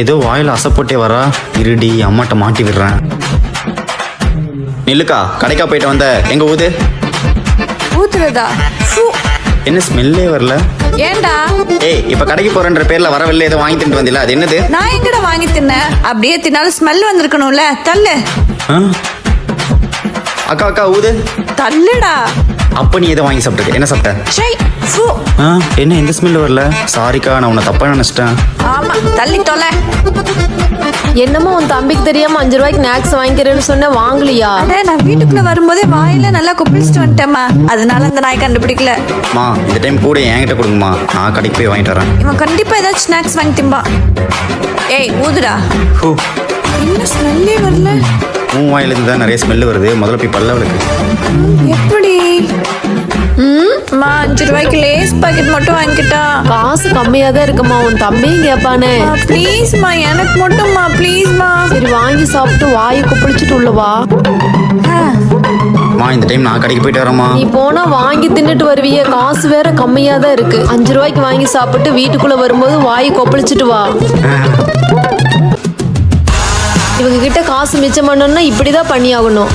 ஏதோ வாயில் அசைப்போட்டே வரா. இருடி அம்மாட்ட மாட்டி விடுறேன். நில்லுக்கா, கடைக்கா போயிட்டு வந்த, எங்க ஊது. ஊத்துறதா? என்ன ஸ்மெல்லே வரல? ஏண்டா? ஏய், இப்ப கடைக்கு போறன்ற பேர்ல வரவில்லை, ஏதோ வாங்கி தின்ட்டு வந்தில, அது என்னது? நான் எங்கட வாங்கி தின்னேன்? அப்படியே தின்னாலும் ஸ்மெல் வந்திருக்கணும்ல. தள்ளு. அக்கா அக்கா ஊது. தள்ளுடா. அப்ப நீ எதை வாங்கி சாப்பிட்டுருக்க? என்ன சாப்பிட்ட? ஷை. ஃபு. என்ன எந்த ஸ்மெல் வரல? சாரிக்கா, நான் உன்னை தப்பா நினைச்சிட்டேன். ஆமா, தள்ளி தொலை. என்னமோ உன் தம்பிக்கு தெரியாம 5 ரூபாய்க்கு ஸ்நாக்ஸ் வாங்கிக்கிறேன்னு சொன்ன, வாங்கலையா? அட, நான் வீட்டுக்குள்ள வரும்போதே வாயில நல்லா கொப்பளிச்சுட்டு வந்துட்டேம்மா. அதனால அந்த நாய் கண்டுபிடிக்கல. மா, இந்த டைம் கூட என்கிட்ட கொடுங்கம்மா, நான் கடைக்கு போய் வாங்கிட்டு வரேன். இவன் கண்டிப்பா ஏதாச்சும் ஸ்நாக்ஸ் வாங்கி திம்பான். ஏய், ஊதுடா. ஹூ, என்ன ஸ்மெல்லே வரல? உன் வாயிலிருந்து தான் நிறைய ஸ்மெல் வருது. முதல்ல போய் பல்ல விளக்கு. எப்படி? அம்மா, 5 ரூபாய்க்கு லேஸ் பாக்கெட் மட்டும் வாங்கிட்டா. காசு கம்மியா தான் இருக்குமா, உன் தம்பியும் கேட்பானே. ப்ளீஸ்மா, எனக்கு மட்டும்மா, ப்ளீஸ்மா. சரி, வாங்கி சாப்பிட்டு வாயை குப்பிளிச்சுட்டு உள்ள வா. மா, இந்த டைம் நான் கடைக்கு போயிட்டு வரேம்மா. நீ போனா வாங்கி தின்னுட்டு வருவிய, காசு வேற கம்மியா தான் இருக்கு. 5 ரூபாய்க்கு வாங்கி சாப்பிட்டு வீட்டுக்குள்ள வரும்போது வாயை கொப்பளிச்சுட்டு வா. இவங்க கிட்ட காசு மிச்சம் பண்ணணும்னா இப்படிதான் பண்ணி ஆகணும்.